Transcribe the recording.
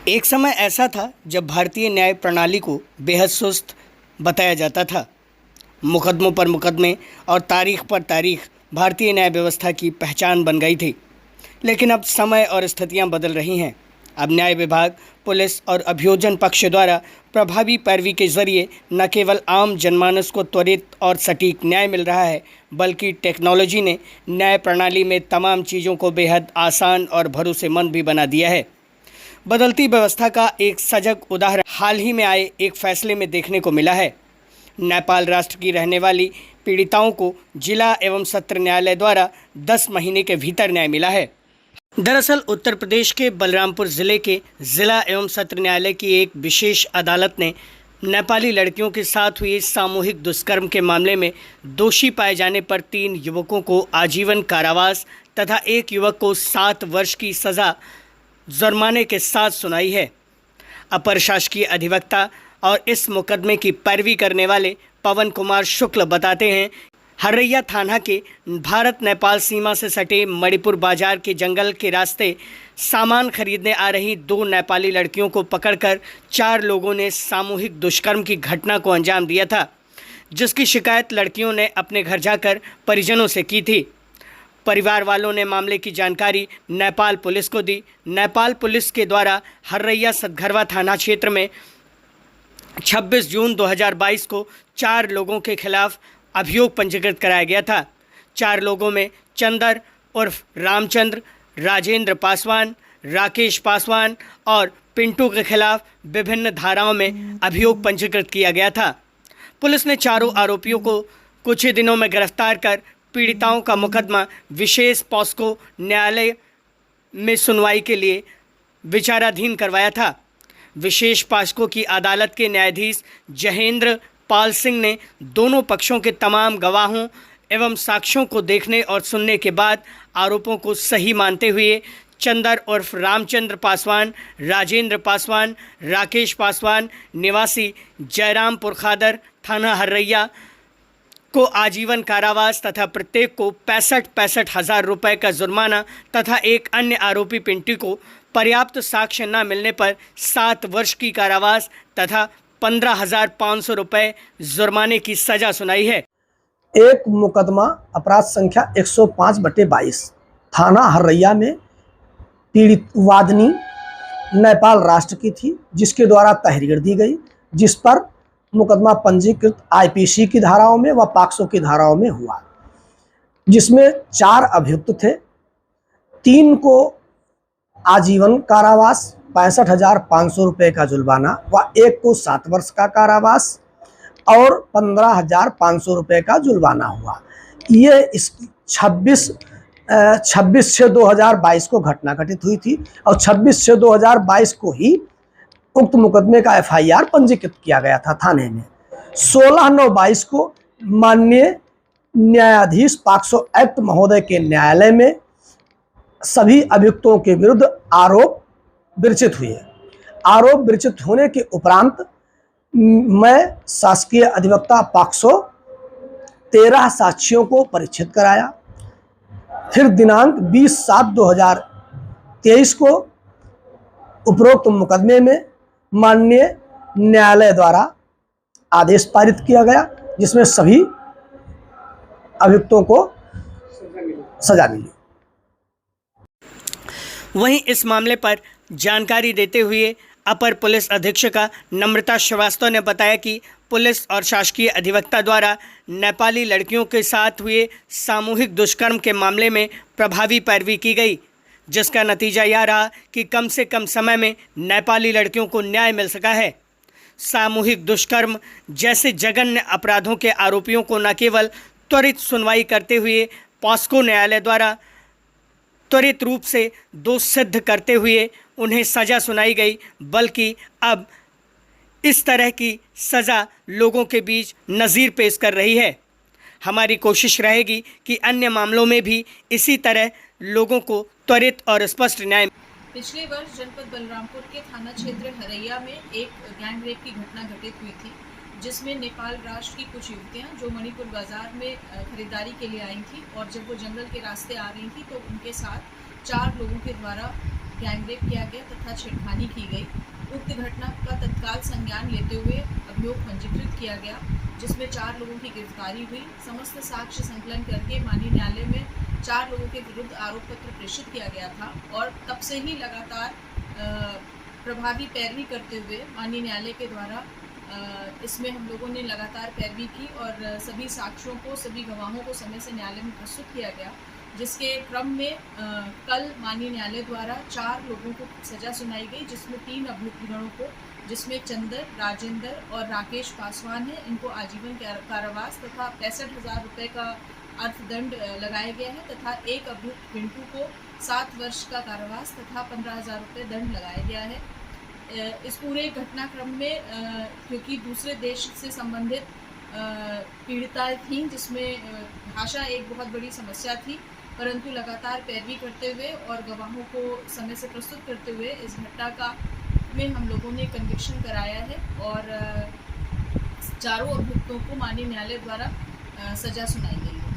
एक समय ऐसा था जब भारतीय न्याय प्रणाली को बेहद सुस्त बताया जाता था। मुकदमों पर मुकदमे और तारीख पर तारीख भारतीय न्याय व्यवस्था की पहचान बन गई थी। लेकिन अब समय और स्थितियां बदल रही हैं। अब न्याय विभाग, पुलिस और अभियोजन पक्ष द्वारा प्रभावी पैरवी के जरिए न केवल आम जनमानस को त्वरित और सटीक न्याय मिल रहा है, बल्कि टेक्नोलॉजी ने न्याय प्रणाली में तमाम चीज़ों को बेहद आसान और भरोसेमंद भी बना दिया है। बदलती व्यवस्था का एक सजग उदाहरण हाल ही में आए एक फैसले में देखने को मिला है। नेपाल राष्ट्र की रहने वाली पीड़िताओं को जिला एवं सत्र न्यायालय द्वारा 10 महीने के भीतर न्याय मिला है। दरअसल उत्तर प्रदेश के बलरामपुर जिले के जिला एवं सत्र न्यायालय की एक विशेष अदालत ने नेपाली लड़कियों के साथ हुए सामूहिक दुष्कर्म के मामले में दोषी पाए जाने पर 3 युवकों को आजीवन कारावास तथा एक युवक को 7 वर्ष की सज़ा जुर्माने के साथ सुनाई है। अपर शासकीय अधिवक्ता और इस मुकदमे की पैरवी करने वाले पवन कुमार शुक्ल बताते हैं, हरैया थाना के भारत नेपाल सीमा से सटे मणिपुर बाजार के जंगल के रास्ते सामान खरीदने आ रही 2 नेपाली लड़कियों को पकड़कर 4 लोगों ने सामूहिक दुष्कर्म की घटना को अंजाम दिया था, जिसकी शिकायत लड़कियों ने अपने घर जाकर परिजनों से की थी। परिवार वालों ने मामले की जानकारी नेपाल पुलिस को दी। नेपाल पुलिस के द्वारा हरैया सतघरवा थाना क्षेत्र में 26 जून 2022 को 4 लोगों के खिलाफ अभियोग पंजीकृत कराया गया था। 4 लोगों में चंदर उर्फ रामचंद्र, राजेंद्र पासवान, राकेश पासवान और पिंटू के खिलाफ विभिन्न धाराओं में अभियोग पंजीकृत किया गया था। पुलिस ने चारों आरोपियों को कुछ ही दिनों में गिरफ्तार कर पीड़िताओं का मुकदमा विशेष पॉस्को न्यायालय में सुनवाई के लिए विचाराधीन करवाया था। विशेष पॉस्को की अदालत के न्यायाधीश जहेंद्र पाल सिंह ने दोनों पक्षों के तमाम गवाहों एवं साक्ष्यों को देखने और सुनने के बाद आरोपों को सही मानते हुए चंदर उर्फ रामचंद्र पासवान, राजेंद्र पासवान, राकेश पासवान निवासी जयरामपुर खादर थाना हरैया को आजीवन कारावास तथा प्रत्येक को 65 हज़ार रुपये का जुर्माना तथा एक अन्य आरोपी पिंटू को पर्याप्त साक्ष्य न मिलने पर 7 वर्ष की कारावास तथा 15,500 रुपये जुर्माने की सजा सुनाई है। एक मुकदमा अपराध संख्या 105/22 थाना हरैया में पीड़ित वादनी नेपाल राष्ट्र की थी, जिसके द्वारा तहरीर दी गई, जिस पर मुकदमा पंजीकृत आईपीसी की धाराओं में व पॉक्सो की धाराओं में हुआ, जिसमें 4 अभियुक्त थे। 3 को आजीवन कारावास 65,500 रुपये का जुर्माना व एक को 7 वर्ष का कारावास और 15,500 रुपये का जुर्माना हुआ। ये इस 26/6/2022 को घटना घटित हुई थी और 26/6/2022 को ही उक्त मुकदमे का FIR पंजीकृत किया गया था थाने में। 16/9/22 को माननीय न्यायाधीश पॉक्सो एक्ट महोदय के न्यायालय में सभी अभियुक्तों के विरुद्ध आरोप विरचित हुए। आरोप विरचित होने के उपरांत मैं शासकीय अधिवक्ता पॉक्सो 13 साक्ष्यों को परीक्षित कराया। फिर दिनांक 20/7/2023 को उपरोक्त मुकदमे में माननीय न्यायालय द्वारा आदेश पारित किया गया, जिसमें सभी अभियुक्तों को सजा मिली। वहीं इस मामले पर जानकारी देते हुए अपर पुलिस अधीक्षक नम्रता श्रीवास्तव ने बताया कि पुलिस और शासकीय अधिवक्ता द्वारा नेपाली लड़कियों के साथ हुए सामूहिक दुष्कर्म के मामले में प्रभावी पैरवी की गई, जिसका नतीजा यह रहा कि कम से कम समय में नेपाली लड़कियों को न्याय मिल सका है। सामूहिक दुष्कर्म जैसे जघन्य अपराधों के आरोपियों को न केवल त्वरित सुनवाई करते हुए पॉस्को न्यायालय द्वारा त्वरित रूप से दोष सिद्ध करते हुए उन्हें सज़ा सुनाई गई, बल्कि अब इस तरह की सज़ा लोगों के बीच नज़ीर पेश कर रही है। हमारी कोशिश रहेगी कि अन्य मामलों में भी इसी तरह लोगों को त्वरित और स्पष्ट न्याय। पिछले वर्ष जनपद बलरामपुर के थाना क्षेत्र हरैया में एक गैंग रेप की घटना घटित हुई थी, जिसमें नेपाल राष्ट्र की कुछ युवतियां जो मणिपुर बाजार में खरीदारी के लिए आई थी और जब वो जंगल के रास्ते आ रही थी तो उनके साथ 4 लोगों के द्वारा गैंगरेप किया गया तथा छेड़खानी की गई। उक्त घटना का तत्काल संज्ञान लेते हुए अभियोग पंजीकृत किया गया, जिसमें 4 लोगों की गिरफ्तारी हुई। समस्त साक्ष्य संकलन करके माननीय न्यायालय में 4 लोगों के विरुद्ध आरोप पत्र प्रेषित किया गया था और तब से ही लगातार प्रभावी पैरवी करते हुए माननीय न्यायालय के द्वारा इसमें हम लोगों ने लगातार पैरवी की और सभी साक्ष्यों को, सभी गवाहों को समय से न्यायालय में प्रस्तुत किया गया, जिसके क्रम में कल माननीय न्यायालय द्वारा 4 लोगों को सजा सुनाई गई, जिसमें 3 अभियुक्तगणों को, जिसमें चंदर, राजेंद्र और राकेश पासवान है, इनको आजीवन कारावास तथा 65,000 रुपये का अर्थदंड लगाया गया है तथा एक अभियुक्त पिंटू को 7 वर्ष का कारावास तथा 15,000 रुपये दंड लगाया गया है। इस पूरे घटनाक्रम में क्योंकि दूसरे देश से संबंधित पीड़िताएं थीं, जिसमें भाषा एक बहुत बड़ी समस्या थी, परंतु लगातार पैरवी करते हुए और गवाहों को समय से प्रस्तुत करते हुए इस घटना का में हम लोगों ने कन्विक्शन कराया है और चारों अभियुक्तों को माननीय न्यायालय द्वारा सजा सुनाई गई है।